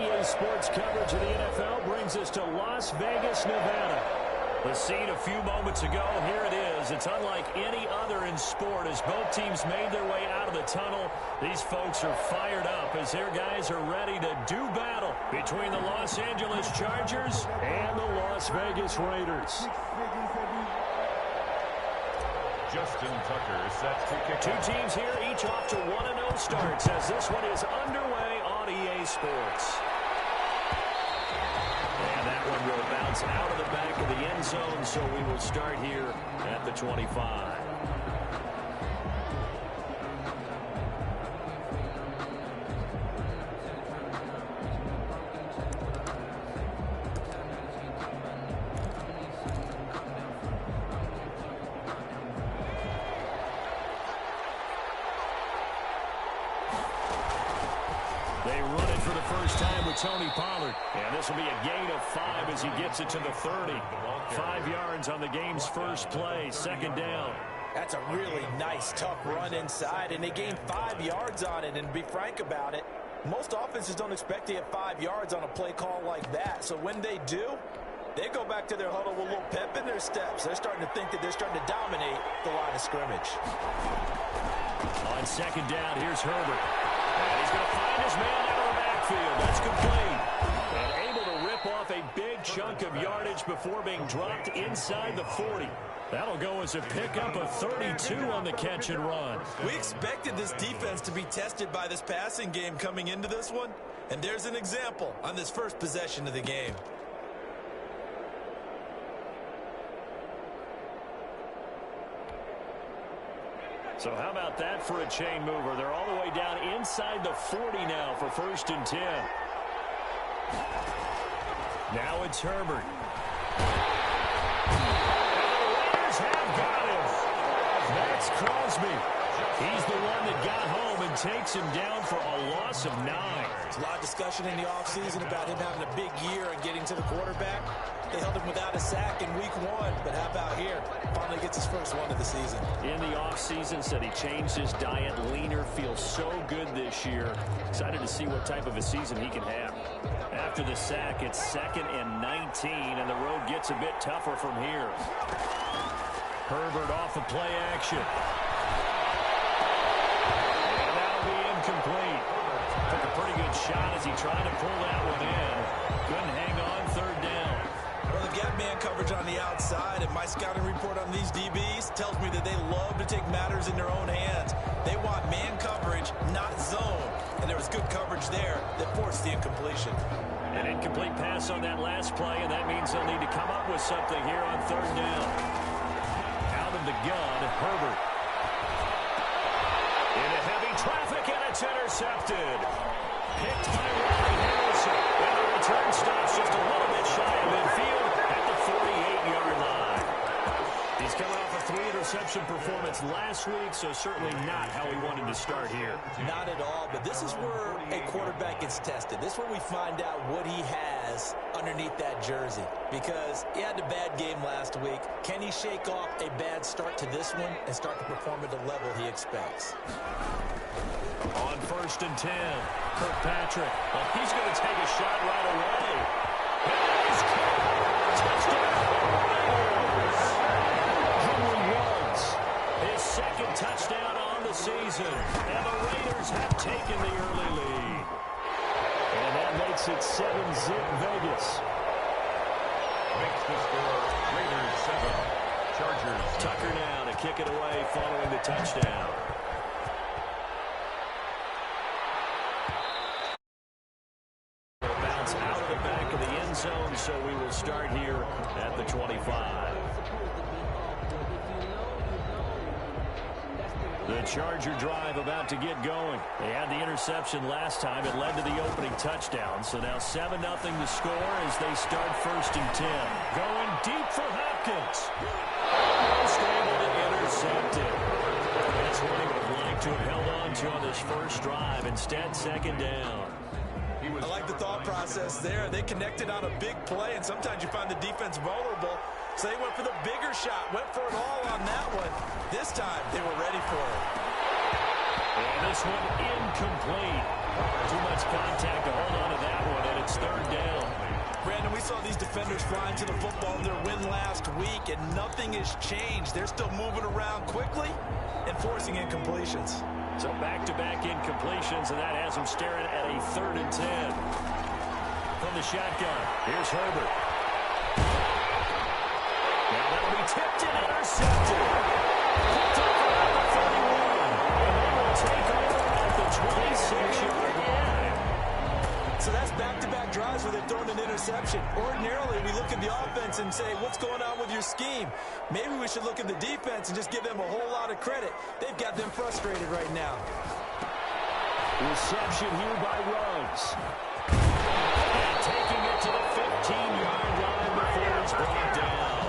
EA Sports coverage of the NFL brings us to Las Vegas, Nevada. The scene a few moments ago, here it is. It's unlike any other in sport as both teams made their way out of the tunnel. These folks are fired up as their guys are ready to do battle between the Los Angeles Chargers and the Las Vegas Raiders. Justin Tucker set to kick. Two teams here, each off to 1-0 starts as this one is underway on EA Sports. And that one will bounce out of the back of the end zone, so we will start here at the 25. They run it for the first time with Tony Pollard. And this will be a gain of 5 as he gets it to the 30. 5 yards on the game's first play, second down. That's a really nice, tough run inside, and they gained 5 yards on it. And to be frank about it, most offenses don't expect to get 5 yards on a play call like that. So when they do, they go back to their huddle with a little pep in their steps. They're starting to think that they're starting to dominate the line of scrimmage. On second down, here's Herbert. And he's going to find his man out of the backfield. That's complete. And able to rip off a big chunk of yardage before being dropped inside the 40. That'll go as a pickup of 32 on the catch and run. We expected this defense to be tested by this passing game coming into this one. And there's an example on this first possession of the game. So how about that for a chain mover? They're all the way down inside the 40 now for 1st and 10. Now it's Herbert. And the Raiders have got him. That's Crosby. He's the one that got home and takes him down for a loss of 9. There's a lot of discussion in the offseason about him having a big year and getting to the quarterback. They held him without a sack in week 1, but how about here? Finally gets his first one of the season. In the offseason, said he changed his diet, leaner, feels so good this year. Excited to see what type of a season he can have. After the sack, it's 2nd and 19, and the road gets a bit tougher from here. Herbert off of play action. And that'll be incomplete. Took a pretty good shot as he tried to pull that one in. Couldn't hang on, 3rd down. Well, they've got man coverage on the outside, and my scouting report on these DBs tells me that they love to take matters in their own hands. They want man coverage, not zone. And there was good coverage there that forced the incompletion. An incomplete pass on that last play, and that means they'll need to come up with something here on 3rd down. Out of the gun, Herbert. Into heavy traffic, and it's intercepted. Picked by Riley Harrison. And the return stops just a little bit shy of midfield at the 48-yard line. He's coming off a 3-interception performance last week, so certainly not how he wanted to start here. Not at all, but this is where a quarterback gets tested. This is where we find out what he has underneath that jersey. Because he had a bad game last week. Can he shake off a bad start to this one and start to perform at the level he expects? On 1st and 10, Kirkpatrick. Well, he's going to take a shot right away. He's caught. Touchdown, Raiders. Henry Ruggs, his 2nd touchdown on the season. And the Raiders have taken the early lead. And that makes it 7-zip Vegas. Makes the score Raiders 7, Chargers. Tucker now to kick it away following the touchdown. Bounce out of the back of the end zone, so we will start here at the 25. The Charger drive about to get going. They had the interception last time. It led to the opening touchdown. So now 7-0 to score as they start 1st and 10. Going deep for Hopkins. Almost able to intercept it. That's what he would like to have held on to on this first drive. Instead, 2nd down. I like the thought process there. They connected on a big play, and sometimes you find the defense vulnerable. So they went for the bigger shot, went for it all on that one. This time, they were ready for it. And this one incomplete. Too much contact to hold on to that one, and it's third down. Brandon, we saw these defenders flying to the football in their win last week, and nothing has changed. They're still moving around quickly and forcing incompletions. So back-to-back incompletions, and that has them staring at a 3rd and 10. From the shotgun, here's Herbert. Now that'll be tipped and intercepted. Picked up around the 31. And they will take over at the 26-yard line. So that's back-to-back drives where they're throwing an interception. Ordinarily, we look at the offense and say, what's going on with your scheme? Maybe we should look at the defense and just give them a whole lot of credit. They've got them frustrated right now. Reception here by Ruggs. And taking it to the 15-yard line before it's brought down.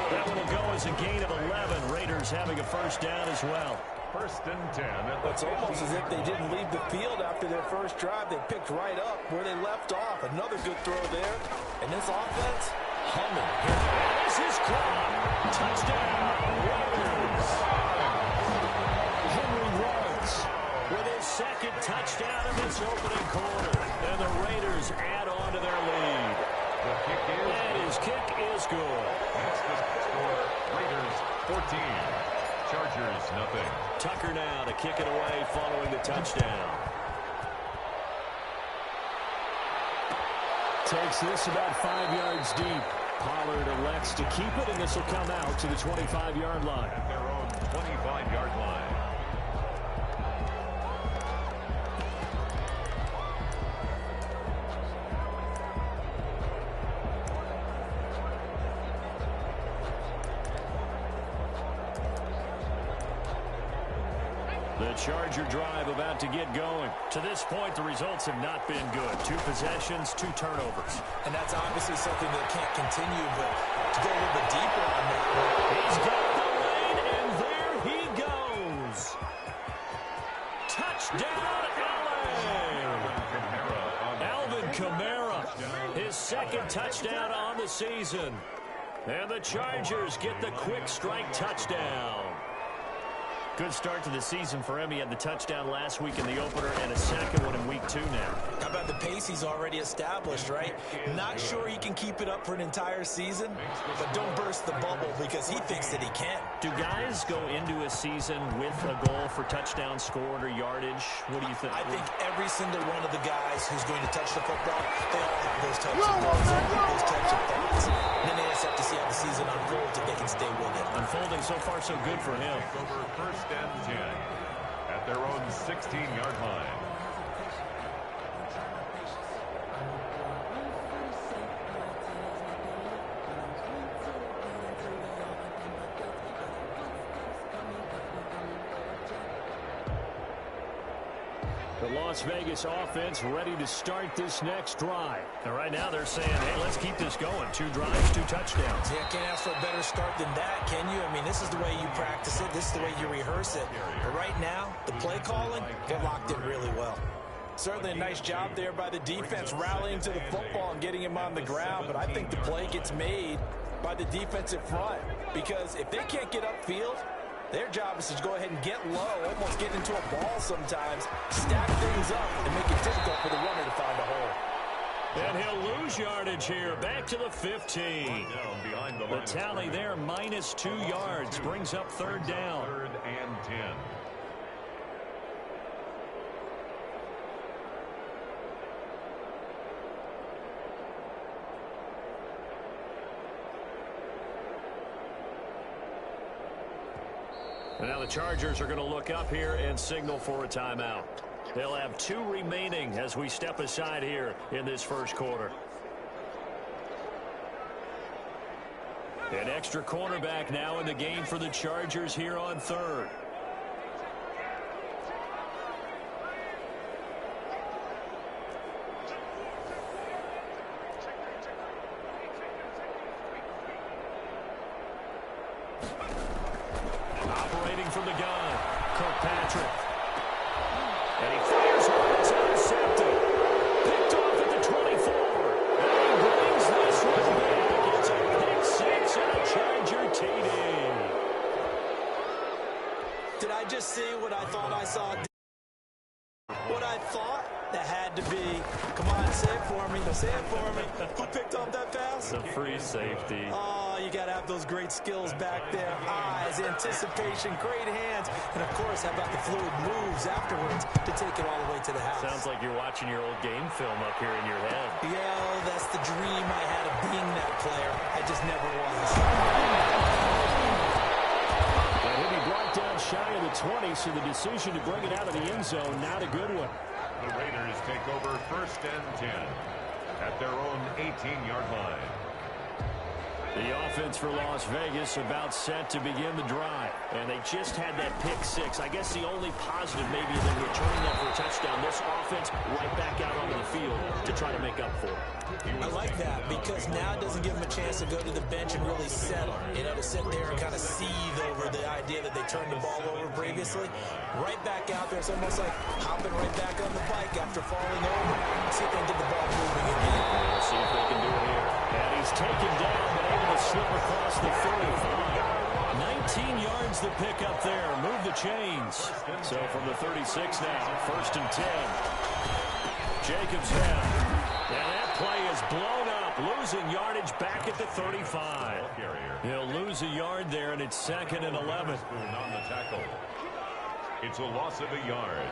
That one will go as a gain of 11. Raiders having a first down as well. 1st and 10 at the It's almost as if they didn't leave the field after their first drive. They picked right up where they left off. Another good throw there. And this offense, humming. This is caught. Touchdown, Raiders. Henry Ruggs with his 2nd touchdown of this opening quarter. And the Raiders add on to their lead. The kick is And his kick is good. That's the score. Raiders 14. Chargers nothing. Tucker now to kick it away following the touchdown. Takes this about 5 yards deep. Pollard elects to keep it, and this will come out to the 25-yard line. At their own 25-yard line. The Charger drive about to get going. To this point, the results have not been good. 2 possessions, 2 turnovers. And that's obviously something that can't continue, but to go a little bit deeper on that. He's got the lane, and there he goes. Touchdown, LA! Alvin Kamara, his 2nd touchdown on the season. And the Chargers get the quick strike touchdown. Good start to the season for him. He had the touchdown last week in the opener and a 2nd one in week 2 now. How about the pace he's already established, right? Not sure he can keep it up for an entire season, but don't burst the bubble because he thinks that he can. Do guys go into a season with a goal for touchdown scored or yardage? What do you think? I think every single one of the guys who's going to touch the football, they all have those types of goals, those types of thoughts. And then they just have to see how the season unfolds if they can stay with it. Unfolding so far so good for him. Over 1st and 10 at their own 16-yard line. The Las Vegas offense ready to start this next drive. And right now they're saying, hey, let's keep this going. 2 drives, 2 touchdowns. Yeah, can't ask for a better start than that, can you? I mean, this is the way you practice it. This is the way you rehearse it. But right now, the play calling, they're locked in really well. Certainly a nice job there by the defense rallying to the football and getting him on the ground. But I think the play gets made by the defensive front. Because if they can't get upfield, their job is to go ahead and get low, almost get into a ball sometimes, stack things up, and make it difficult for the runner to find a hole. And he'll lose yardage here, back to the 15. The tally there, minus 2 yards, brings up 3rd down. 3rd and 10. And now the Chargers are going to look up here and signal for a timeout. They'll have 2 remaining as we step aside here in this first quarter. An extra cornerback now in the game for the Chargers here on 3rd. Operating from the gun, Kirkpatrick. And he fires one. It's intercepted. Picked off at the 24. And he brings this one back. It's a pick 6 and a Charger TD. Did I just see what I thought I saw? Say it for me. Who picked off that pass? The free safety. Oh, you got to have those great skills back there. Eyes, anticipation, great hands. And, of course, how about the fluid moves afterwards to take it all the way to the house? Sounds like you're watching your old game film up here in your head. Yeah, that's the dream I had of being that player. I just never was. And he'll be brought down shy of the 20, so the decision to bring it out of the end zone, not a good one. The Raiders take over 1st and 10 at their own 18-yard line. The offense for Las Vegas about set to begin the drive. And they just had that pick six. I guess the only positive maybe is them returning that for a touchdown. This offense right back out onto the field to try to make up for it. I like that because now it doesn't give them a chance to go to the bench and really settle. You know, to sit there and kind of seethe over the idea that they turned the ball over previously. Right back out there. It's almost like hopping right back on the bike after falling over. See if they can get the ball moving again. We'll see if they can do it here. And he's taken down, but able to slip across the 35. 19 yards the pick up there. Move the chains. So from the 36 now, 1st and 10. Jacobs down. And that play is blown up. Losing yardage back at the 35. He'll lose a yard there, and it's 2nd and 11. On the tackle. It's a loss of a yard.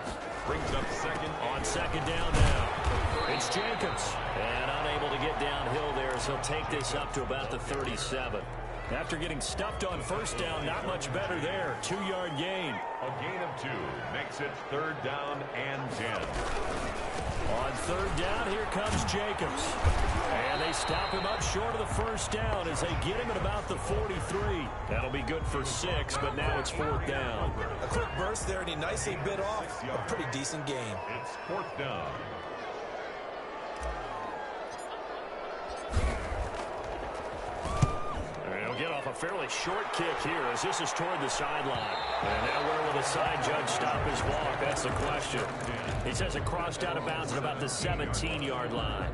Brings up 2nd. On 2nd down now. It's Jacobs. And unable to get downhill there as he'll take this up to about the 37. After getting stuffed on 1st down, not much better there. 2-yard gain. A gain of 2 makes it 3rd down and 10. On 3rd down, here comes Jacobs. And they stop him up short of the 1st down as they get him at about the 43. That'll be good for 6, but now it's 4th down. A quick burst there, and he nicely bit off a pretty decent gain. It's 4th down. He'll get off a fairly short kick here as this is toward the sideline. And now where will the side judge stop his walk? That's the question. He says it crossed out of bounds at about the 17-yard line.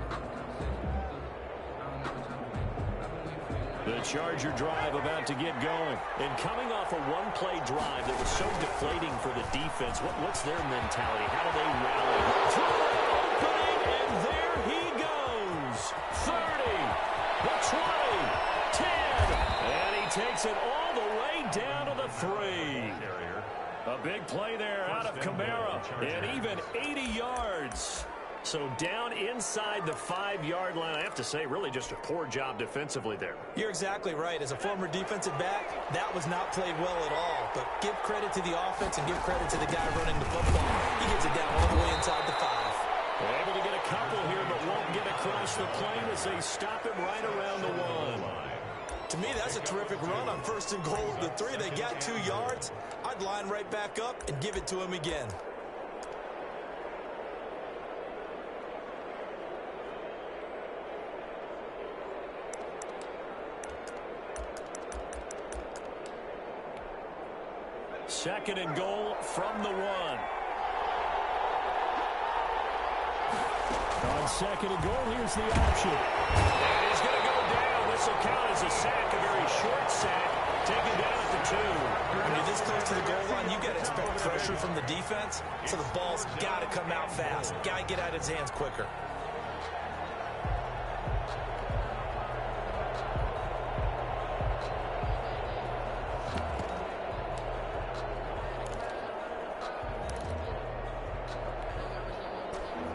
The Charger drive about to get going. And coming off a one-play drive that was so deflating for the defense, what's their mentality? How do they rally? Opening, and there he goes. 30, the 20, 10, and he takes it all the way down to the 3. A big play there out of Kamara, and even 80 yards. So down inside the 5-yard line. I have to say, really just a poor job defensively there. You're exactly right. As a former defensive back, that was not played well at all. But give credit to the offense and give credit to the guy running the football. He gets it down all the way inside the 5. They're able to get a couple here, but won't get across the plane as they stop him right around the 1. To me, that's a terrific run on 1st and goal at the 3. They got 2 yards. I'd line right back up and give it to him again. Second and goal from the 1. On 2nd and goal, here's the option. And he's going to go down. This will count as a sack, a very short sack, taken down at the 2. When you're this close to the goal line, you got to expect pressure from the defense, so the ball's got to come out fast. Got to get out of his hands quicker.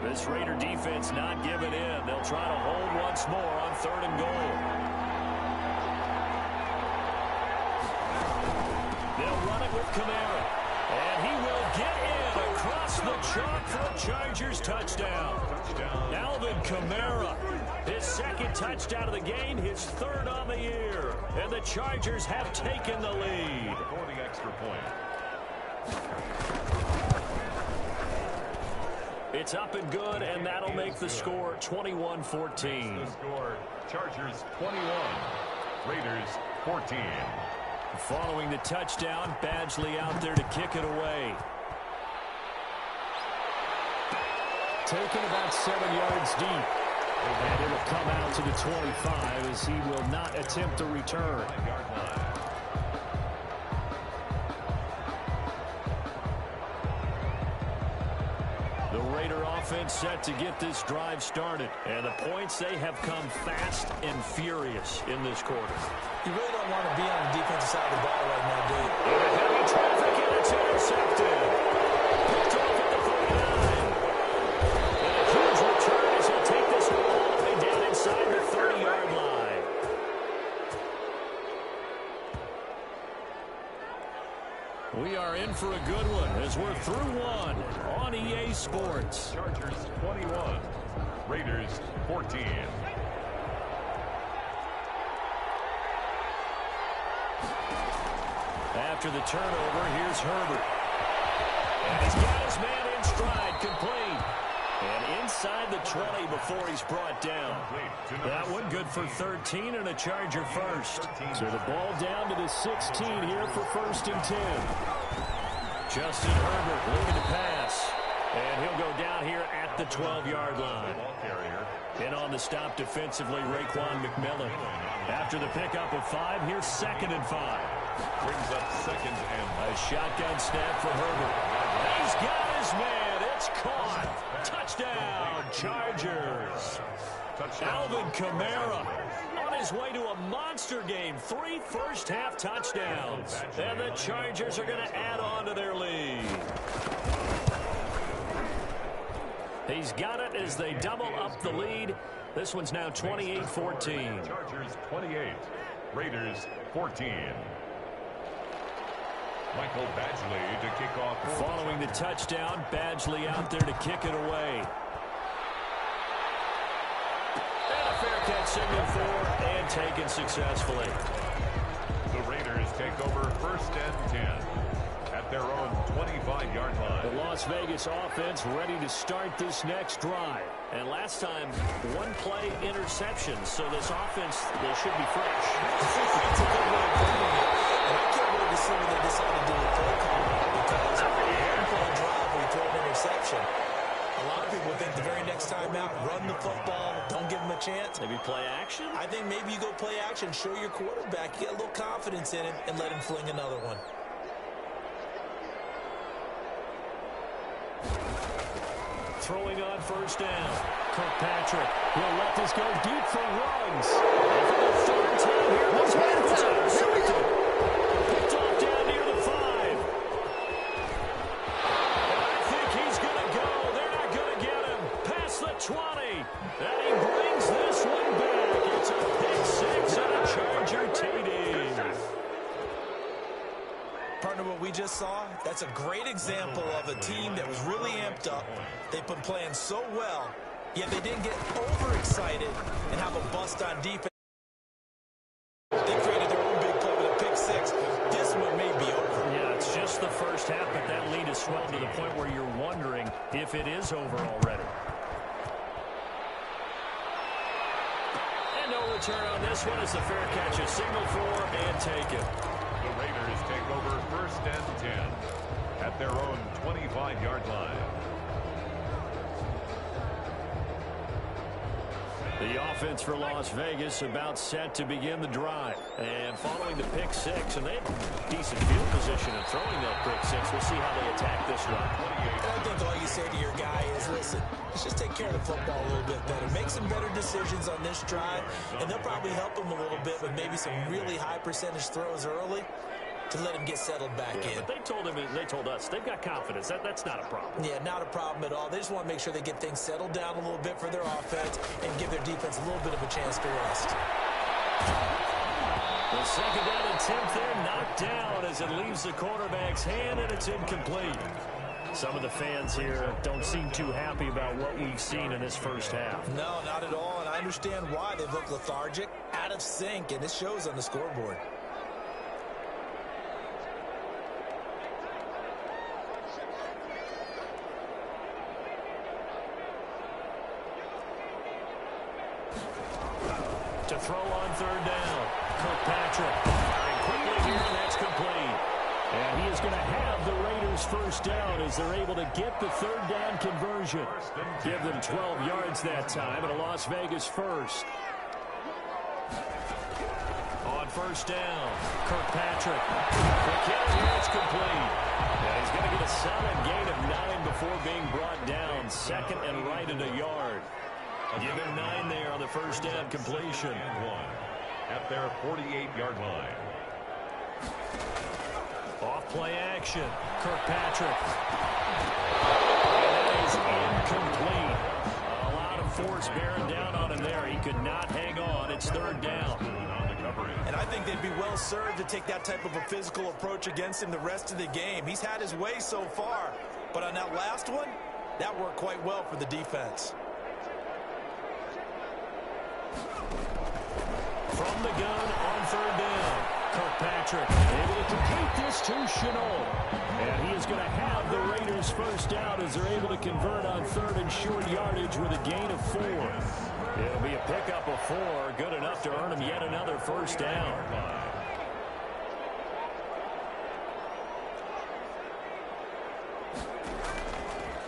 This Raider defense not giving in. They'll try to hold once more on 3rd and goal. They'll run it with Kamara. And he will get in across the chalk for a Chargers touchdown. Alvin Kamara, his 2nd touchdown of the game, his 3rd on the year. And the Chargers have taken the lead. For the extra point. It's up and good, and that'll make the score 21-14. The score, Chargers 21, Raiders 14. Following the touchdown, Badgley out there to kick it away. Taken about 7 yards deep. And it'll come out to the 25 as he will not attempt a return. The Raider offense set to get this drive started. And the points, they have come fast and furious in this quarter. You really don't want to be on the defensive side of the ball right now, do you? Heavy traffic, and it's intercepted. Picked off at the 49. And a huge return as he'll take this one all the way down inside the 30-yard line. We are in for a good one as we're through one on EA Sports. Chargers 21, Raiders 14. After the turnover, here's Herbert. And he's got his man in stride, complete. And inside the 20 before he's brought down. That one good for 13 and a Charger first. So the ball down to the 16 here for 1st and 10. Justin Herbert looking to pass. And he'll go down here at the 12-yard line. And on the stop defensively, Raekwon McMillan. After the pickup of 5, here's 2nd and 5. Brings up 2nd and a shotgun snap for Herbert. He's got his man. It's caught. Touchdown, Chargers. Alvin Kamara on his way to a monster game. 3 first-half touchdowns. And the Chargers are going to add on to their lead. He's got it as they double up the lead. This one's now 28-14. Chargers 28, Raiders 14. Michael Badgley to kick off. Following the touchdown, Badgley out there to kick it away. And a fair catch signal for and taken successfully. The Raiders take over 1st and 10 at their own 25-yard line. The Las Vegas offense ready to start this next drive. And last time, 1-play interception. So this offense, they should be fresh. It's a good way of putting it. And I can't wait to see what they decide to do with play calling because one-play drive where you throw an interception. A lot of people think the very next time out, run the football, don't give them a chance. Maybe play action? I think maybe you go play action, show your quarterback, get a little confidence in him, and let him fling another one. Throwing on 1st down. Kirkpatrick will let this go deep for Ruggs. And for the 3rd time here, this man's intercepted. Picked off down near the 5. And I think he's going to go. They're not going to get him. Past the 20. And he brings this one back. It's a pick 6 and a Charger TD. Partner, what we just saw, that's a great example of a team that was really amped up. They've been playing so well, yet they didn't get overexcited and have a bust on defense. They created their own big play with a pick 6. This one may be over. Yeah, it's just the first half, but that lead has swelled to the point where you're wondering if it is over already. And no return on this one as the fair catch is signaled for and taken. The Raiders take over 1st and 10 at their own 25-yard line. The offense for Las Vegas about set to begin the drive. And following the pick 6, and they have decent field position in throwing that pick 6. We'll see how they attack this one. I think all you say to your guy is, listen, let's just take care of the football a little bit better. Make some better decisions on this drive, and they'll probably help him a little bit with maybe some really high percentage throws early to let him get settled back in. But they told us they've got confidence. That's not a problem. Yeah, not a problem at all. They just want to make sure they get things settled down a little bit for their offense and give their defense a little bit of a chance to rest. The 2nd down attempt there knocked down as it leaves the quarterback's hand, and it's incomplete. Some of the fans here don't seem too happy about what we've seen in this first half. No, not at all, and I understand why. They've looked lethargic, out of sync, and it shows on the scoreboard. To throw on 3rd down. Kirkpatrick firing quickly here, and that's complete. And he is going to have the Raiders 1st down as they're able to get the 3rd down conversion. Give them 12 yards that time, and a Las Vegas 1st. On first down. Kirkpatrick. The kick here, it's complete. Yeah, he's going to get a solid gain of 9 before being brought down. Second and right at a yard. Give him 9 there on the first down completion. And 1 at their 48-yard line. Off play action. Kirkpatrick. And that is incomplete. A lot of force bearing down on him there. He could not hang on. It's third down. And I think they'd be well served to take that type of a physical approach against him the rest of the game. He's had his way so far. But on that last one, that worked quite well for the defense. From the gun on third down. Kirkpatrick able to complete this to Chenault. And he is going to have the Raiders first down as they're able to convert on third and short yardage with a gain of 4. It'll be a pickup of 4, good enough to earn him yet another first down.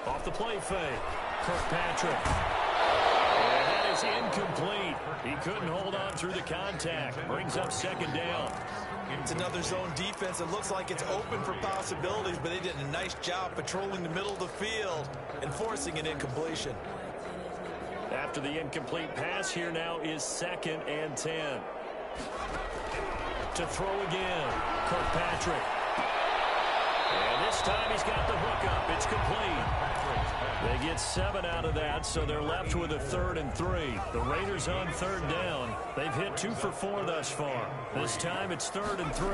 Off the play fake, Kirkpatrick. And that is incomplete. He couldn't hold on through the contact. Brings up second down. It's another zone defense. It looks like it's open for possibilities, but they did a nice job patrolling the middle of the field and forcing an incompletion. After the incomplete pass, here now is second and 10. To throw again, Kirkpatrick. And this time he's got the hook up. It's complete. They get 7 out of that, so they're left with a 3rd and 3. The Raiders on third down. They've hit 2 for 4 thus far. This time it's 3rd and 3.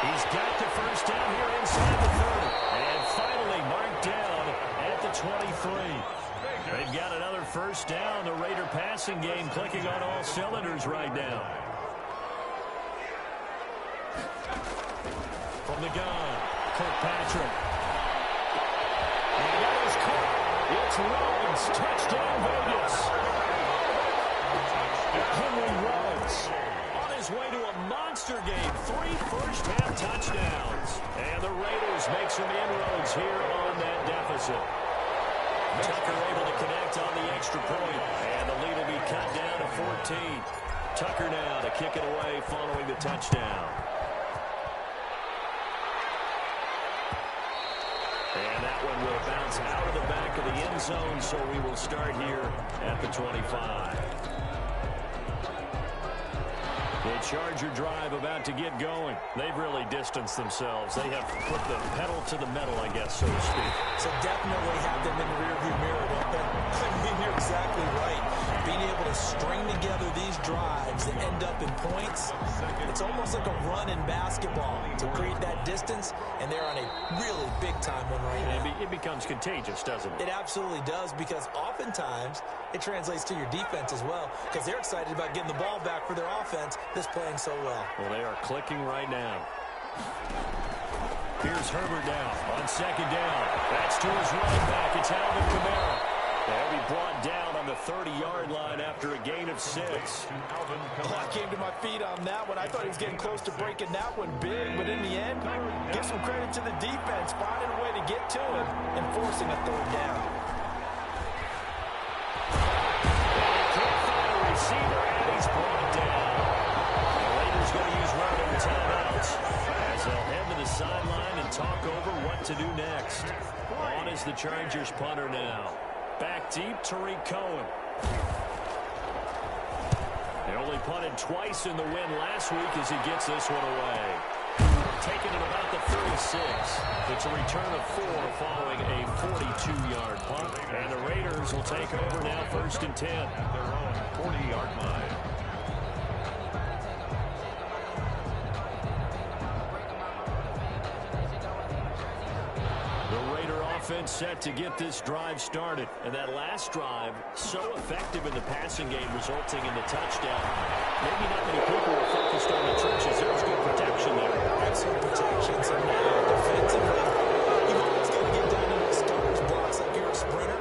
He's got the first down here inside the 30. And finally marked down at the 23. They've got another first down. The Raider passing game clicking on all cylinders right now. From the gun, Kirkpatrick. And that is caught. It's Rhodes. Touchdown, Vegas. Henry Rhodes on his way to a monster game. 3 first-half touchdowns. And the Raiders make some inroads here on that deficit. Tucker able to connect on the extra point. And the lead will be cut down to 14. Tucker now to kick it away following the touchdown. And that one will bounce out of the back of the end zone, so we will start here at the 25. The Charger drive about to get going. They've really distanced themselves. They have put the pedal to the metal, I guess, so to speak. So definitely have them in the rearview mirror. I mean, you're exactly right. Being able to string together these drives that end up in points, it's almost like a run in basketball to create that distance, and they're on a really big-time one right now. It becomes contagious, doesn't it? It absolutely does, because oftentimes it translates to your defense as well, because they're excited about getting the ball back for their offense that's playing so well. Well, they are clicking right now. Here's Herbert now on second down. That's to his running back. It's Alvin Kamara. They'll be brought down on the 30-yard line after a gain of 6. I came to my feet on that one. I thought he was getting close to breaking that one big, but in the end, give some credit to the defense, finding a way to get to him and forcing a third down. They can't find a receiver, and he's brought down. The Raiders going to use running timeouts as they'll head to the sideline and talk over what to do next. On is the Chargers punter now. Back deep, Tariq Cohen. They only punted twice in the win last week as he gets this one away. Taken at about the 36. It's a return of 4 following a 42-yard punt. And the Raiders will take over now first and 10. At their own 40-yard line. Offense set to get this drive started. And that last drive, so effective in the passing game, resulting in the touchdown. Maybe not many people were focused on the trenches. There was good protection there. Excellent protection. So now, defensively, you've always got to get down in those starters blocks like you're a sprinter.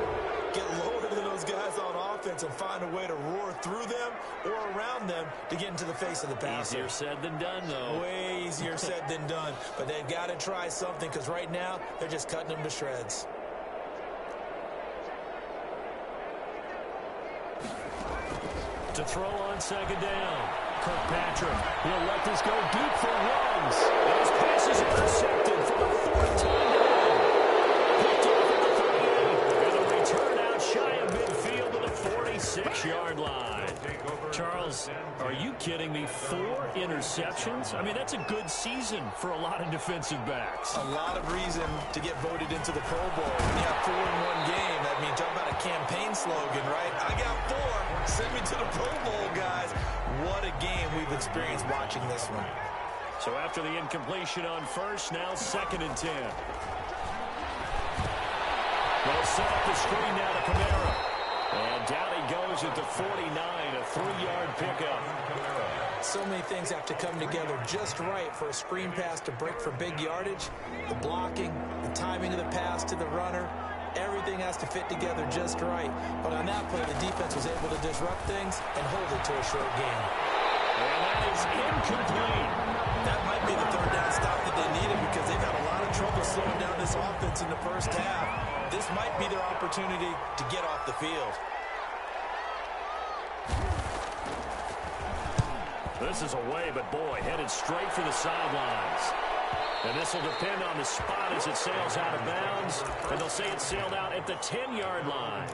Get lower than those guys on offense and find a way to roar through them or around them to get into the face of the passer. Easier said than done, though. Way easier said than done. But they've got to try something, because right now they're just cutting them to shreds. To to throw on second down. Kirkpatrick, he'll let this go deep for runs. Those passes intercepted for the fourth time today. Picked off at the 38, and a return out shy of midfield to the 46-yard line. Charles, are you kidding me? 4 interceptions? I mean, that's a good season for a lot of defensive backs. A lot of reason to get voted into the Pro Bowl. When you have 4 in one game, that means talk about a campaign slogan, right? I got 4. Send me to the Pro Bowl, guys. What a game we've experienced watching this one. So after the incompletion on first, now 2nd and 10. They'll set up the screen now to Kamara. And down he goes at the 49, a 3-yard pickup. So many things have to come together just right for a screen pass to break for big yardage. The blocking, the timing of the pass to the runner, everything has to fit together just right. But on that play, the defense was able to disrupt things and hold it to a short game. And that is incomplete. That might be the 3rd down stop that they needed because they've had a lot of trouble slowing down this offense in the first half. This might be their opportunity to get off the field. This is away, but boy, headed straight for the sidelines. And this will depend on the spot as it sails out of bounds. And they'll say it sailed out at the 10-yard line.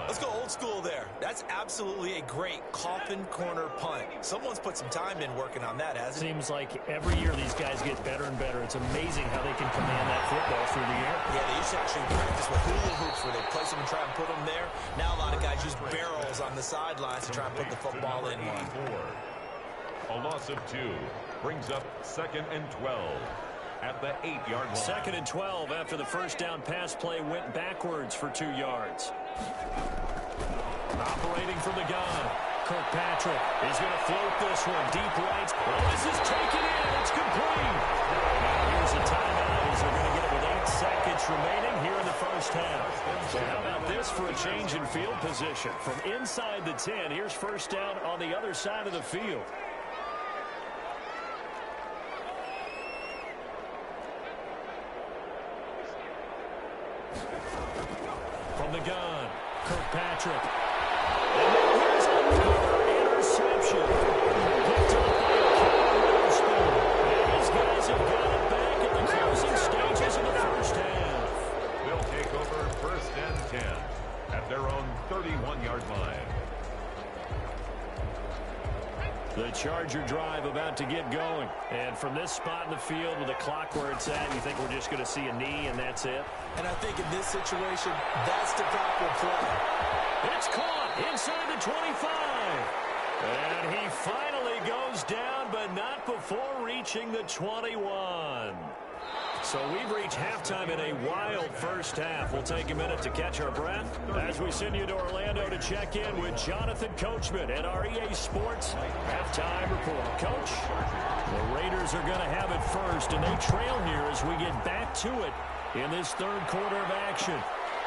Let's go old school there. That's absolutely a great coffin corner punt. Someone's put some time in working on that, hasn't it? Seems like every year these guys get better and better. It's amazing how they can command that football through the air. Yeah, they used to actually practice with hula hoops where they place them and try and put them there. Now a lot of guys use barrels on the sidelines to try and put the football in one. A loss of 2 brings up 2nd and 12 at the 8-yard line. 2nd and 12 after the first down pass play went backwards for 2 yards. Operating from the gun, Kirkpatrick is going to float this one deep right. Oh, this is taken in. It's complete. Now here's a timeout as they're going to get it with 8 seconds remaining here in the first half. So how about this for a change in field position? From inside the 10, here's first down on the other side of the field. From the gun, Kirkpatrick. And now here's another interception. Picked up by Witherspoon. And these guys have got it back in the closing stages of the first half. They'll take over 1st and 10 at their own 31-yard line. The Charger drive about to get going. And from this spot in the field with the clock where it's at, you think we're just going to see a knee and that's it? And I think in this situation, that's the proper play. It's caught inside the 25. And he finally goes down, but not before reaching the 21. So we've reached halftime in a wild first half. We'll take a minute to catch our breath as we send you to Orlando to check in with Jonathan Coachman at our EA Sports Halftime Report. Coach, the Raiders are going to have it first, and they trail here as we get back to it in this 3rd quarter of action.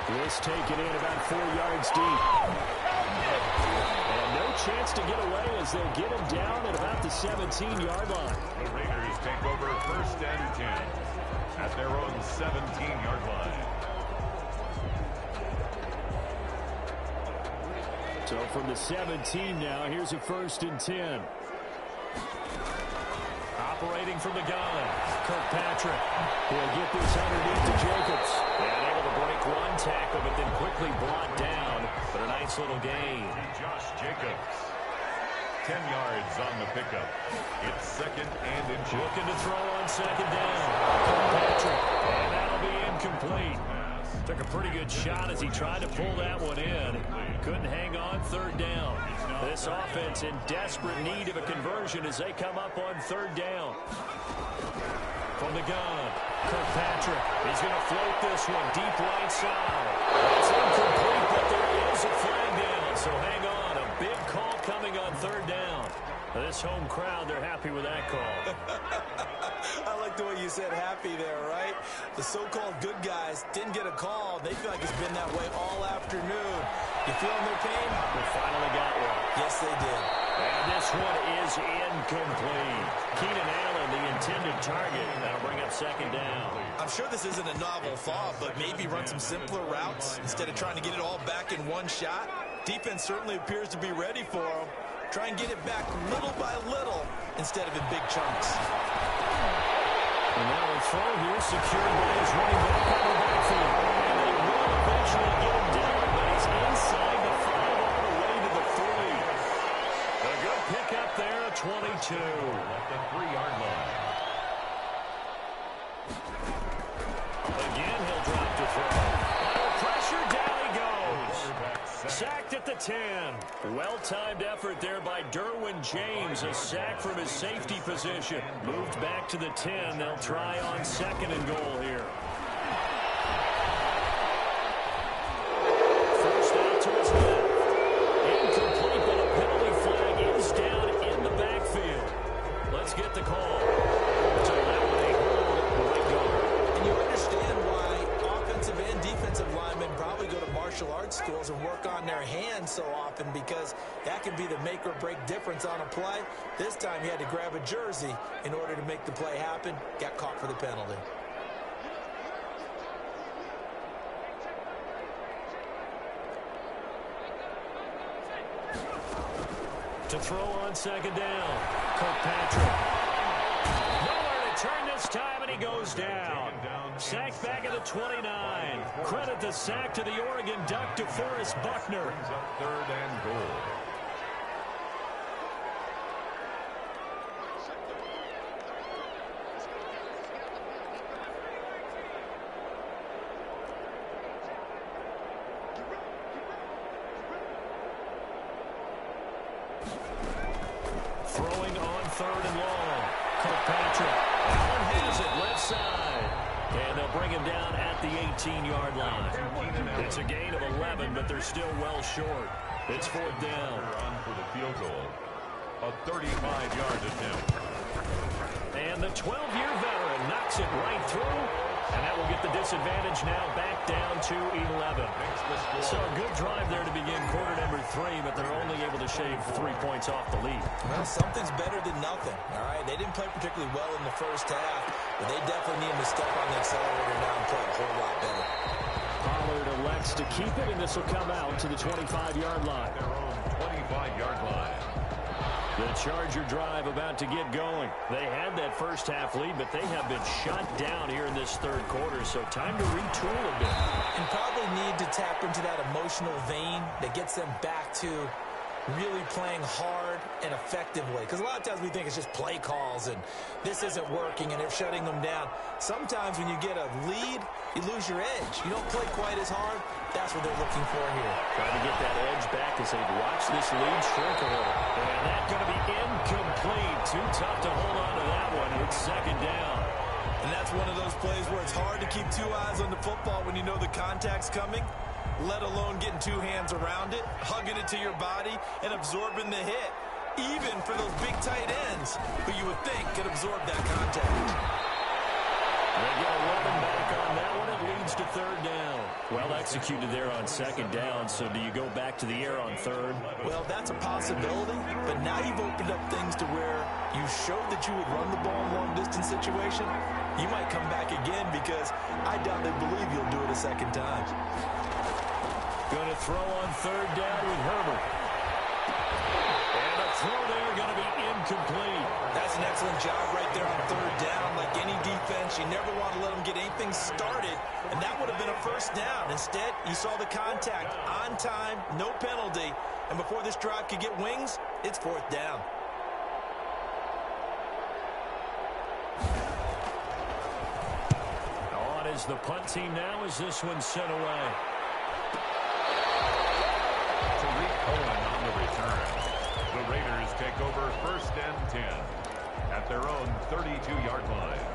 Bliss taken in about 4 yards deep. And no chance to get away as they'll get him down at about the 17-yard line. The Raiders take over 1st and 10 at their own 17-yard line. So from the 17 now, here's a 1st and 10. Operating from the gun, Kirkpatrick. He'll get this underneath to Jacobs. And able to break one tackle, but then quickly brought down. But a nice little gain. Josh Jacobs. 10 yards on the pickup. It's 2nd and inches. Looking to throw on 2nd down. Kirkpatrick. And that'll be incomplete. Took a pretty good shot as he tried to pull that one in. Couldn't hang on 3rd down. This offense in desperate need of a conversion as they come up on 3rd down. From the gun, Kirkpatrick is going to float this one deep right side. It's incomplete, but there is a flag down. So hang on, a big call coming on 3rd down. This home crowd, they're happy with that call. I like the way you said happy there, right? The so-called good guys didn't get a call. They feel like it's been that way all afternoon. You feeling their pain? They finally got one. Yes, they did. And this one is incomplete. Keenan Allen, the intended target. That'll bring up 2nd down. I'm sure this isn't a novel thought, but maybe run some simpler routes instead of trying to get it all back in one shot. Defense certainly appears to be ready for them. Try and get it back little by little instead of in big chunks. And now a throw here secured by his running back out of the backfield. And they will eventually get him down, but he's inside the 5 all the way to the 3. A good pickup there at 22. At the 3-yard line. Again, he'll drop to throw. Under pressure, down he goes. Sacked at the 10. Well-timed effort there by Derwin James. A sack from his safety position. Moved back to the 10. They'll try on 2nd and goal here. First out to his left. Incomplete, but a penalty flag is down in the backfield. Let's get the call. So that one a hold right guard. And you understand why offensive and defensive linemen probably go to martial arts schools and work on their hands so often, because that can be the make or break difference on a play. This time he had to grab a jersey in order to make the play happen. Got caught for the penalty. To throw on 2nd down. Kirkpatrick. Nowhere to turn this time, and he goes down. Sacked back at the 29. Credit the sack to the Oregon Duck, DeForest Buckner. Brings up 3rd and goal. Throwing on 3rd and long. Kirkpatrick. Allen has it left side. And they'll bring him down at the 18-yard line. It's a gain of 11, but they're still well short. It's 4th down. On for the field goal. A 35-yard attempt. And the 12-year veteran knocks it right through. And that will get the disadvantage now back down to 11. So a good drive there to begin quarter number 3, but they're only able to shave 3 points off the lead. Well, something's better than nothing, all right? They didn't play particularly well in the first half, but they definitely need to step on the accelerator now and play a whole lot better. Pollard elects to keep it, and this will come out to the 25-yard line. Their own 25-yard line. The Charger drive about to get going. They had that first half lead, but they have been shut down here in this 3rd quarter, so time to retool a bit. And probably need to tap into that emotional vein that gets them back to really playing hard and effectively. Because a lot of times we think it's just play calls and this isn't working and they're shutting them down. Sometimes when you get a lead, you lose your edge. You don't play quite as hard. That's what they're looking for here. Trying to get that edge back as they watch this lead shrink a little. And that's going to be incomplete. Too tough to hold on to that one. It's 2nd down. And that's one of those plays where it's hard to keep 2 eyes on the football when you know the contact's coming, let alone getting 2 hands around it, hugging it to your body, and absorbing the hit, even for those big tight ends who you would think could absorb that contact. They get 11 back on that one. It leads to 3rd down. Well executed there on 2nd down, so do you go back to the air on 3rd? Well, that's a possibility, but now you've opened up things to where you showed that you would run the ball in long-distance situation. You might come back again because I doubt they believe you'll do it a 2nd time. Going to throw on 3rd down with Herbert. And a throw there going to be incomplete. That's an excellent job right there on 3rd down. Like any defense, you never want to let them get anything started, and that would have been a 1st down. Instead, you saw the contact on time, no penalty, and before this drive could get wings, it's 4th down. On is the punt team now as this one's sent away. Owen on the return. The Raiders take over 1st and 10 at their own 32-yard line.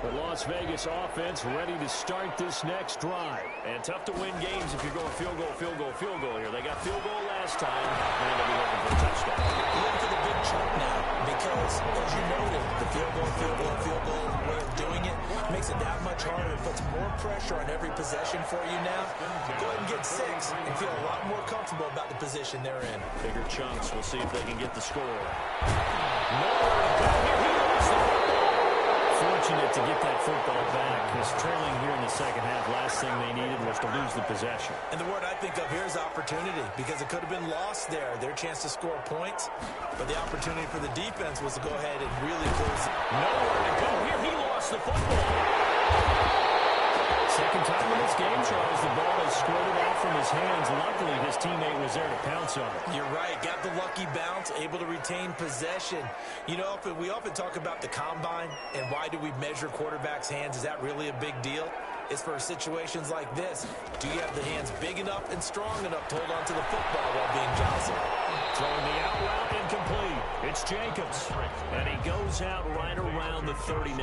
The Las Vegas offense ready to start this next drive. And tough to win games if you're going field goal, field goal, field goal here. They got field goal last time, and they'll be looking for a touchdown. Looking for the big chunk now because, as you noted, the field goal way of doing it makes it that much harder. It puts more pressure on every possession for you now. Go ahead and get 6 and feel a lot more comfortable about the position they're in. Bigger chunks. We'll see if they can get the score. Nowhere to go here. He lost the football. 4th fortunate to get that football back, because trailing here in the second half, last thing they needed was to lose the possession. And the word I think of here is opportunity, because it could have been lost there. Their chance to score points, but the opportunity for the defense was to go ahead and really close it. Nowhere to go here. He lost the football. Second time in this game, Charles, the ball has squirted out from his hands. Luckily, his teammate was there to pounce on it. You're right. Got the lucky bounce, able to retain possession. You know, we often talk about the combine and why do we measure quarterbacks' hands. Is that really a big deal? It's for situations like this. Do you have the hands big enough and strong enough to hold on to the football while being jostled? Throwing the out route incomplete. It's Jacobs. And he goes out right around the 39.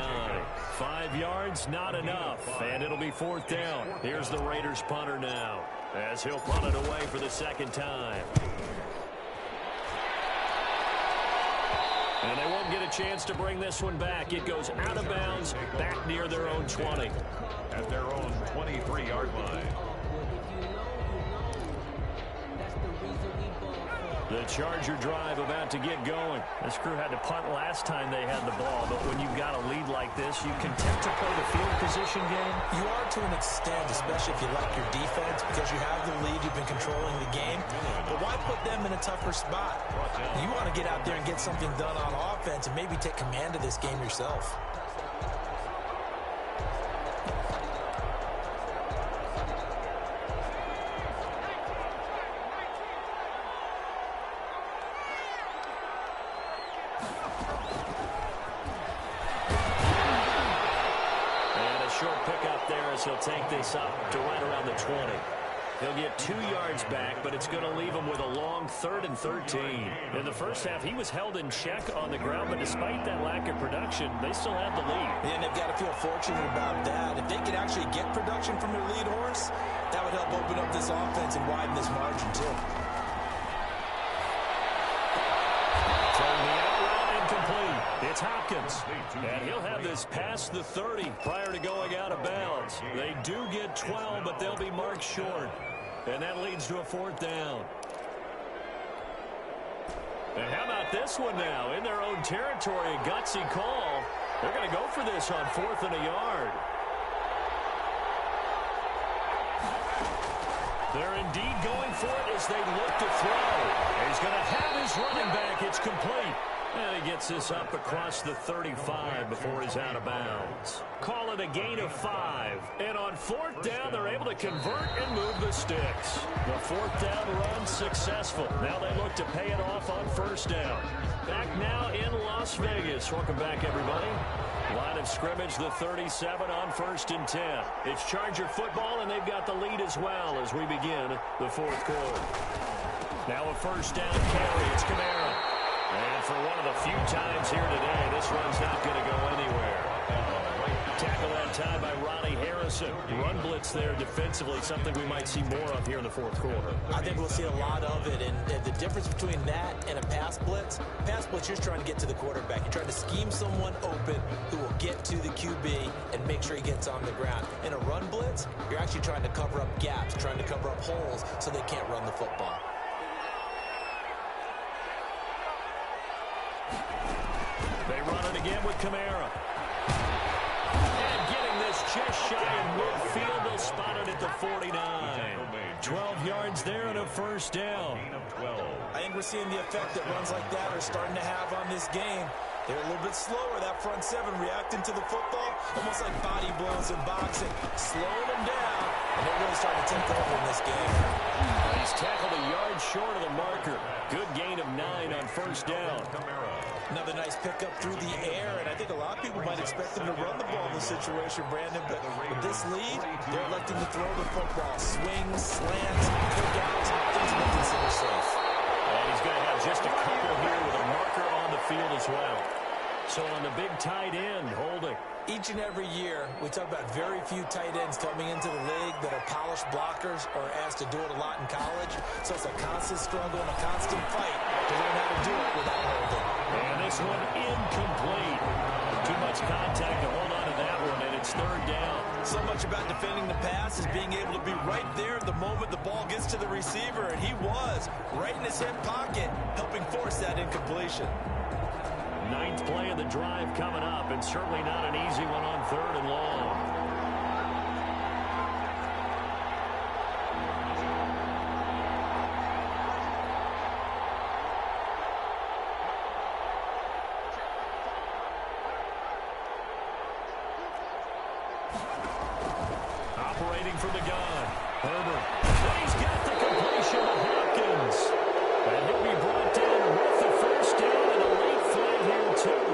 5 yards, not enough. And it'll be fourth down. Here's the Raiders punter now, as he'll punt it away for the second time. And they won't get a chance to bring this one back. It goes out of bounds, back near their own 20. At their own 23-yard line. The Charger drive about to get going. This crew had to punt last time they had the ball, but when you've got a lead like this, you can tend to play the field position game. You are to an extent, especially if you like your defense, because you have the lead, you've been controlling the game. But why put them in a tougher spot? You want to get out there and get something done on offense and maybe take command of this game yourself. He'll take this up to right around the 20. He'll get 2 yards back, but it's going to leave him with a long 3rd and 13. In the first half, he was held in check on the ground, but despite that lack of production, they still have the lead. And they've got to feel fortunate about that. If they could actually get production from their lead horse, that would help open up this offense and widen this margin, too. It's Hopkins, and he'll have this past the 30 prior to going out of bounds. They do get 12, but they'll be marked short, and that leads to a fourth down. And how about this one now? In their own territory, a gutsy call. They're going to go for this on 4th and a yard. They're indeed going for it as they look to throw. He's going to have his running back. It's complete. And he gets this up across the 35 before he's out of bounds. Call it a gain of 5. And on 4th down, they're able to convert and move the sticks. The 4th down run successful. Now they look to pay it off on 1st down. Back now in Las Vegas. Welcome back, everybody. Line of scrimmage, the 37 on 1st and 10. It's Charger football, and they've got the lead as well as we begin the 4th quarter. Now a 1st down carry. It's Kamara. And for one of the few times here today, this run's not going to go anywhere. Tackle that time by Ronnie Harrison. Run blitz there defensively, something we might see more of here in the 4th quarter. I think we'll see a lot of it, and the difference between that and a pass blitz, you're trying to get to the quarterback. You're trying to scheme someone open who will get to the QB and make sure he gets on the ground. In a run blitz, you're actually trying to cover up gaps, trying to cover up holes so they can't run the football. They run it again with Kamara. And getting this just shy of midfield, they'll spot it at the 49. 12 yards there and a 1st down. I think we're seeing the effect that runs like that are starting to have on this game. They're a little bit slower, that front 7 reacting to the football, almost like body blows in boxing, slowing them down, and they're really starting to take over in this game. He's tackled a yard short of the marker. Good gain of 9 on 1st down. Another nice pickup through the air, and I think a lot of people might expect them to run the ball in this situation, Brandon, but with this lead, they're electing to throw the football. Swings, slants, pickouts, things will consider safe. And he's going to have just a couple here with a marker on the field as well. So on the big tight end, holding. Each and every year, we talk about very few tight ends coming into the league that are polished blockers or asked to do it a lot in college. So it's a constant struggle and a constant fight to learn how to do it without holding. And this one incomplete. Too much contact to hold on to that one, and it's 3rd down. So much about defending the pass is being able to be right there at the moment the ball gets to the receiver, and he was right in his hip pocket, helping force that incompletion. ninth play of the drive coming up, and certainly not an easy one on 3rd and long. Operating from the gun, Herbert. He's got the completion to Hopkins. And he'll be brought down with the first down and a late flag here, too.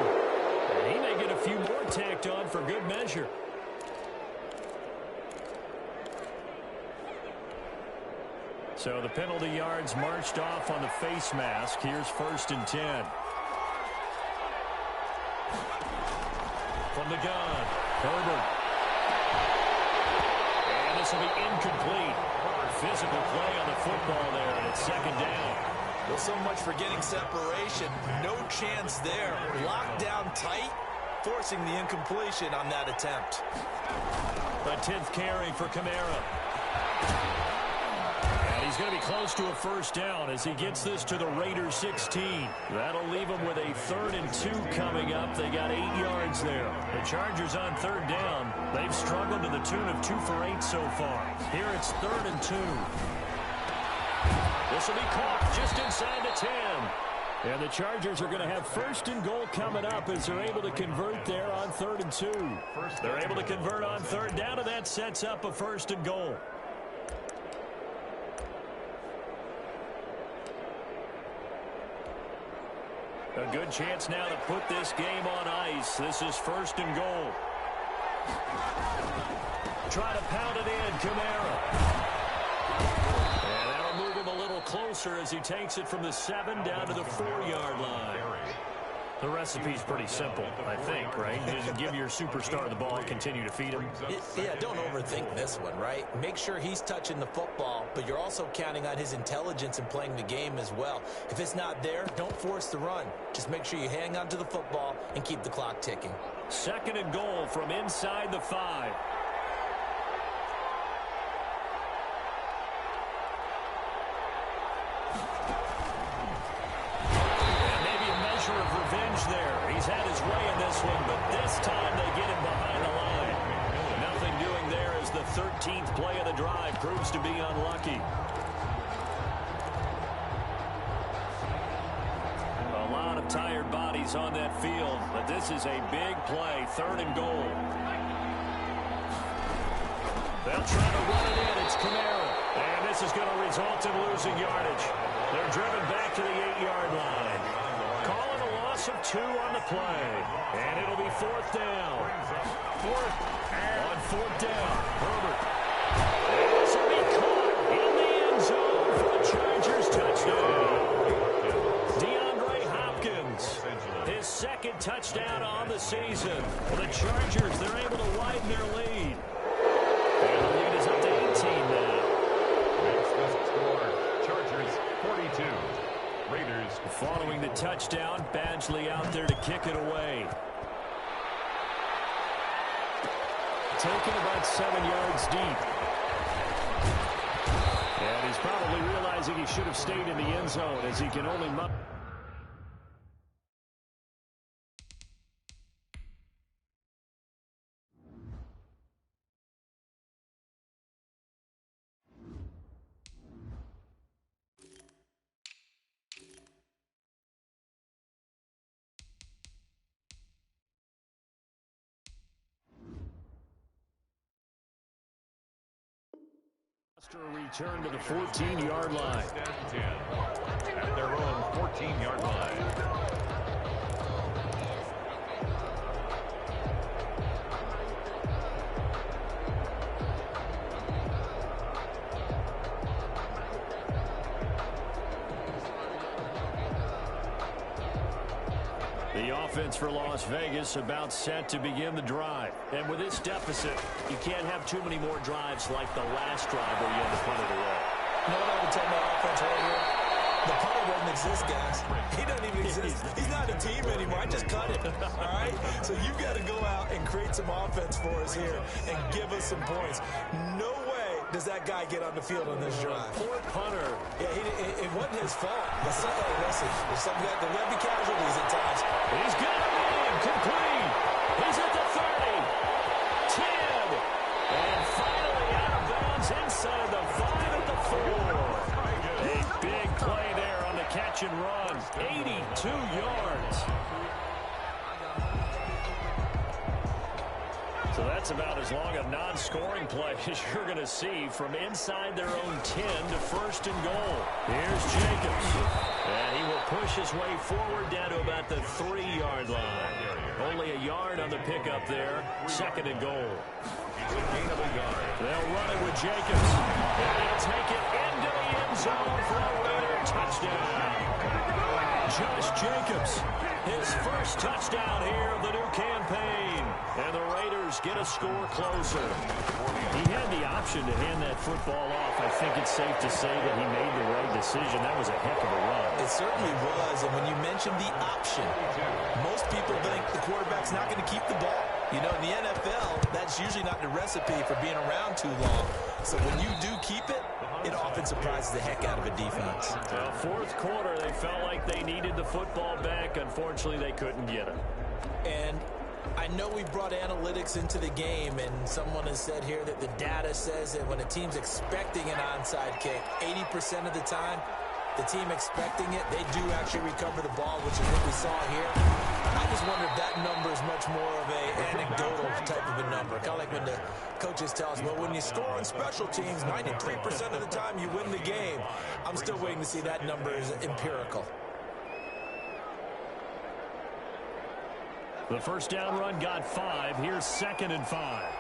And he may get a few more tacked on for good measure. So the penalty yards marched off on the face mask. Here's 1st and 10. From the gun, Herbert. And this will be incomplete. Physical play on the football there, and it's 2nd down. Well, so much for getting separation. No chance there. Locked down tight, forcing the incompletion on that attempt. A 10th carry for Kamara. And he's going to be close to a first down as he gets this to the Raiders 16. That'll leave them with a 3rd and 2 coming up. They got 8 yards there. The Chargers on 3rd down. They've struggled to the tune of 2 for 8 so far. Here it's 3rd and 2. This will be caught just inside the 10. And the Chargers are going to have 1st and goal coming up as they're able to convert there on 3rd and 2. They're able to convert on 3rd down, and that sets up a 1st and goal. A good chance now to put this game on ice. This is 1st and goal. Try to pound it in, Kamara. And that'll move him a little closer as he takes it from the 7 down to the 4-yard line. The recipe's pretty simple, I think, right? You just give your superstar the ball and continue to feed him. Yeah, don't overthink this one, right? Make sure he's touching the football, but you're also counting on his intelligence in playing the game as well. If it's not there, don't force the run. Just make sure you hang on to the football and keep the clock ticking. 2nd and goal from inside the 5. Of revenge there. He's had his way in this one, but this time they get him behind the line. Nothing doing there as the 13th play of the drive proves to be unlucky. A lot of tired bodies on that field, but this is a big play. 3rd and goal. They'll try to run it in. It's Kamara. And this is going to result in losing yardage. They're driven back to the 8-yard line. Calling a loss of 2 on the play. And it'll be 4th down. On 4th down, Herbert. And this will be caught in the end zone for the Chargers touchdown. DeAndre Hopkins, his 2nd touchdown on the season. For the Chargers, they're able to widen their lead. And the lead is up to 18 now. Next score, Chargers 42. Raiders. Following the touchdown, Badgley out there to kick it away. Taken about 7 yards deep. And he's probably realizing he should have stayed in the end zone as he can only... Return to the 14-yard line. At their own 14-yard line. The offense for Las Vegas about set to begin the drive. And with this deficit, you can't have too many more drives like the last drive where you had to punt it away. You know what I would tell my offense right here? The punter doesn't exist, guys. He doesn't even exist. He's not a team anymore. I just cut him. All right? So you've got to go out and create some offense for us here and give us some points. No way does that guy get on the field on this drive. Poor punter. Yeah, it wasn't his fault. But listen, if something got the webby casualties at times. He's got him in, complete. He's at the 30, 10, and finally out of bounds inside the 5 at the 4. A big play there on the catch and run, 82 yards. So that's about as long a non-scoring play as you're going to see from inside their own 10 to first and goal. Here's Jacobs. And he will push his way forward down to about the 3-yard line. Only a yard on the pickup there. Second and goal. They'll run it with Jacobs. And he'll take it into the end zone for a Raider touchdown. Josh Jacobs, his first touchdown here of the new campaign. And the Raiders get a score closer. He had the option to hand that football off. I think it's safe to say that he made the right decision. That was a heck of a run. It certainly was. And when you mentioned the option, most people think the quarterback's not going to keep the ball. You know, in the NFL, that's usually not the recipe for being around too long. So when you do keep it, it often surprises the heck out of a defense. Well, fourth quarter, they felt like they needed the football back. Unfortunately, they couldn't get it. And I know we brought analytics into the game, and someone has said here that the data says that when a team's expecting an onside kick, 80% of the time, the team expecting it, they do actually recover the ball, which is what we saw here. I just wonder if that number is much more of an anecdotal type of a number. Kind of like when the coaches tell us, well, when you score on special teams, 93% of the time you win the game. I'm still waiting to see that number is empirical. The first down run got 5. Here's 2nd and 5.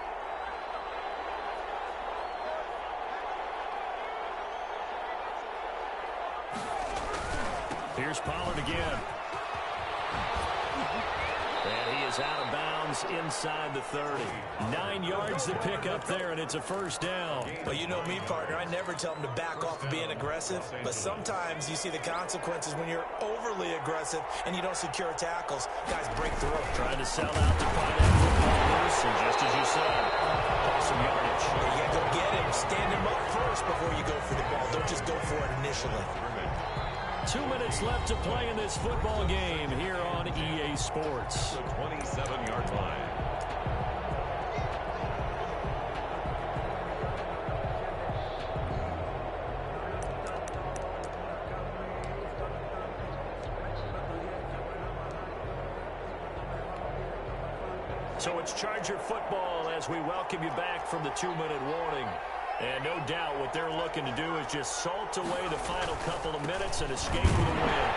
Here's Pollard again. And he is out of bounds inside the 30. 9 yards to pick up there, and it's a first down. Well, you know me, partner. I never tell them to back off of being aggressive, but sometimes you see the consequences when you're overly aggressive and you don't secure tackles. Guys break through. Trying to sell out to find that football loose, and just as you said, awesome yardage. You got to go get him. Stand him up first before you go for the ball. Don't just go for it initially. 2 minutes left to play in this football game here on EA Sports. The 27-yard line. So it's Charger football as we welcome you back from the 2-minute warning. And no doubt what they're looking to do is just salt away the final couple of minutes and escape with a win.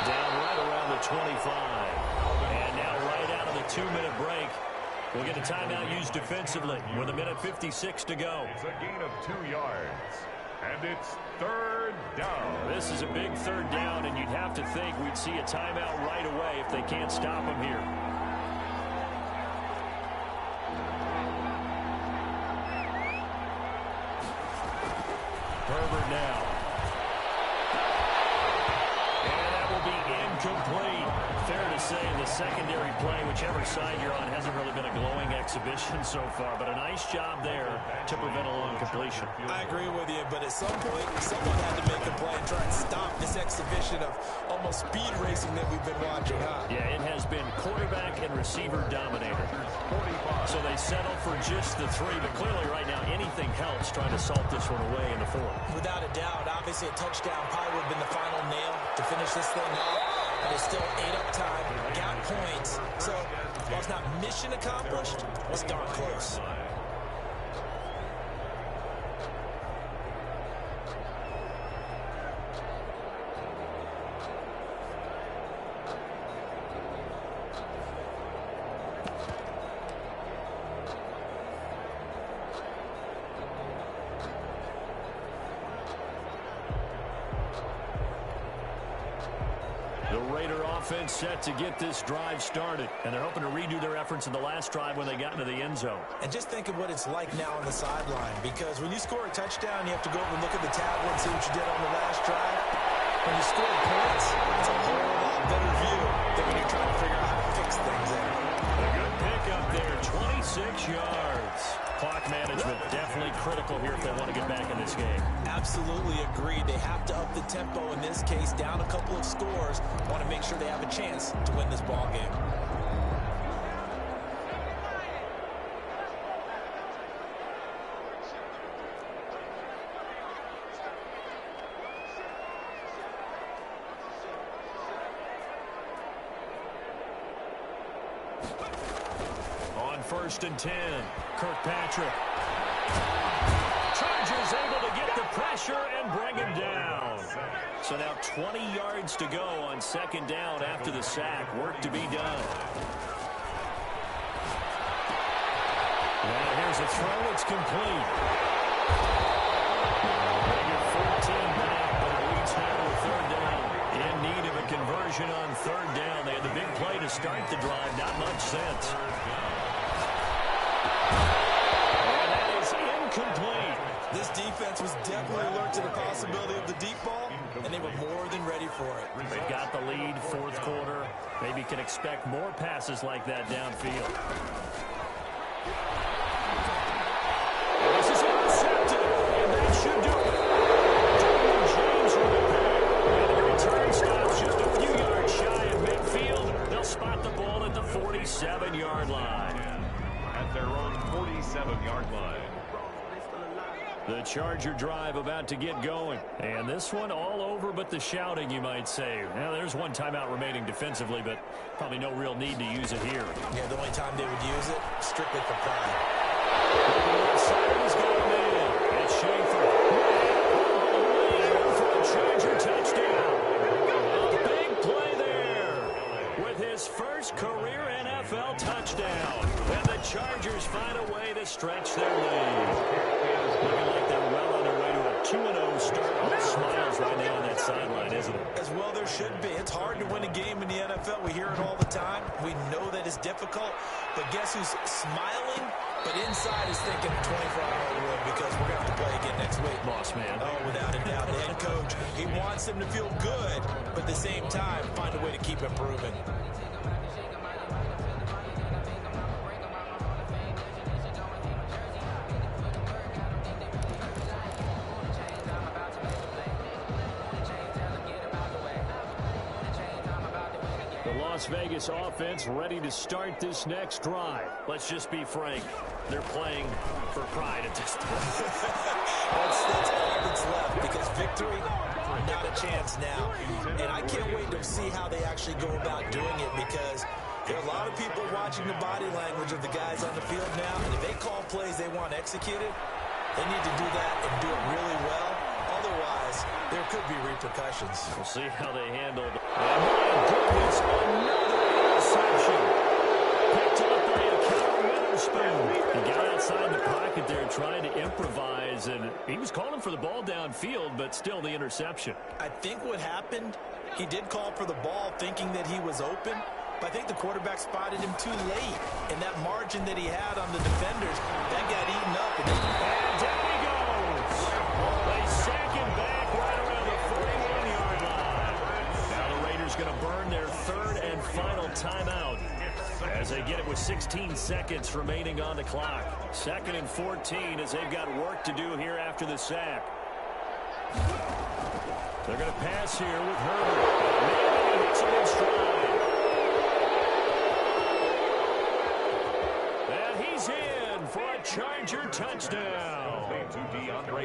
Down right around the 25. And now right out of the 2-minute break, we'll get a timeout used defensively with 1:56 to go. It's a gain of 2 yards. And it's 3rd down. This is a big 3rd down, and you'd have to think we'd see a timeout right away if they can't stop him here. Herbert now. And that will be incomplete. Fair to say the secondary play, whichever side you're on, hasn't really been a glowing exhibition so far, but a nice job there to prevent a long completion. I agree with you, but at some point, someone had to make a play and try and stop this exhibition of almost speed racing that we've been watching, huh? Yeah, it has been quarterback and receiver dominated. So they settle for just the 3, but clearly right now anything helps trying to salt this one away in the 4th. Without a doubt, obviously a touchdown probably would have been the final nail to finish this thing off, but it's still 8 up time, got points, so while it's not mission accomplished, it's darn close. Offense set to get this drive started, and they're hoping to redo their efforts in the last drive when they got into the end zone. And just think of what it's like now on the sideline, because when you score a touchdown, you have to go over and look at the tablet and see what you did on the last drive. When you score points, it's a whole lot better view than when you're trying to figure out how to fix things there. A good pickup there, 26 yards. Clock management definitely critical here if they want to get back in this game. Absolutely agreed. They have to up the tempo in this case, down a couple of scores. Want to make sure they have a chance to win this ball game. On 1st and 10, Kirkpatrick. Chargers able to get the pressure and bring him down. So now 20 yards to go on 2nd down after the sack. Work to be done. Now here's a throw. It's complete. They get 14 back, but it leads now to 3rd down. In need of a conversion on 3rd down. They had the big play to start the drive. Not much sense. And that is incomplete. This defense was definitely alert to the possibility of the deep ball, and they were more than ready for it. They've got the lead, 4th quarter. Maybe can expect more passes like that downfield. This is intercepted, and that should do it. Derwin James with the pick. And the return stops just a few yards shy of midfield. They'll spot the ball at the 47-yard line. At their own 47-yard line. The Charger drive about to get going. And this one all over but the shouting, you might say. Now, there's one timeout remaining defensively, but probably no real need to use it here. Yeah, the only time they would use it, strictly for pride. He's got a man. It's Schaefer. For a Charger touchdown. A big play there with his first career NFL touchdown. And the Chargers find a way to stretch their lead. Looking like they're well on their way to a 2-0 start. All smiles right now on that sideline, isn't it? As well there should be. It's hard to win a game in the NFL. We hear it all the time. We know that it's difficult. But guess who's smiling? But inside is thinking 24-hour win because we're going to have to play again next week. Boss man. Oh, without a doubt. The head coach, he wants them to feel good, but at the same time, find a way to keep improving. Las Vegas offense ready to start this next drive. Let's just be frank. They're playing for pride at this point. that's all that's left because victory, not a chance now. And I can't wait to see how they actually go about doing it because there are a lot of people watching the body language of the guys on the field now. And if they call plays they want executed, they need to do that and do it really well. Otherwise, there could be repercussions. We'll see how they handled. And my goodness, another interception. Picked up by a Kyle Witherspoon. He got outside the pocket there trying to improvise, and he was calling for the ball downfield, but still the interception. I think what happened, he did call for the ball thinking that he was open, but I think the quarterback spotted him too late. And that margin that he had on the defenders, that got eaten up. And down he goes. They sack him back right around the 41-yard line. Now the Raiders going to burn their 3rd and final timeout as they get it with 16 seconds remaining on the clock. 2nd and 14 as they've got work to do here after the sack. They're going to pass here with Herbert. Maybe hits him in stride. And he's in for a Charger touchdown.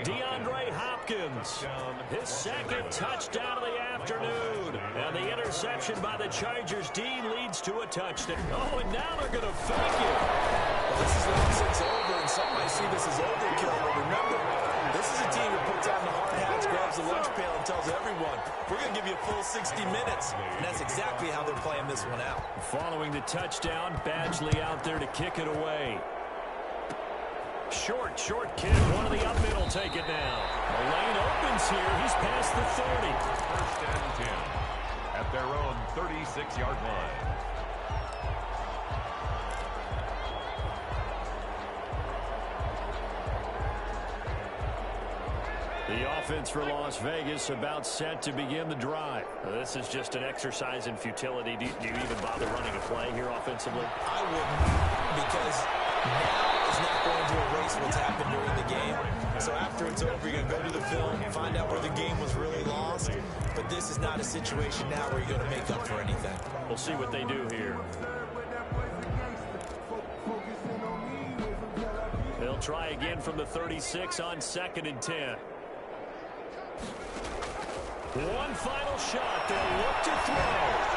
DeAndre Hopkins, his 2nd touchdown of the afternoon. And the interception by the Chargers D leads to a touchdown. Oh, and now they're going to fake it. Well, this is nonsense over, and some might see this as overkill. But remember, this is a team that puts on the hard hats, grabs the lunch pail, and tells everyone, we're going to give you a full 60 minutes. And that's exactly how they're playing this one out. Following the touchdown, Badgley out there to kick it away. Short kick. One of the up middle take it now. The lane opens here. He's past the 30. 1st and 10 at their own 36-yard line. The offense for Las Vegas about set to begin the drive. This is just an exercise in futility. Do you even bother running a play here offensively? I wouldn't, because now is not going to erase what's happened during the game. So after it's over, you're going to go to the film, find out where the game was really lost, this is not a situation now where you're going to make up for anything. We'll see what they do here. They'll try again from the 36 on 2nd and 10. One final shot. They'll look to throw.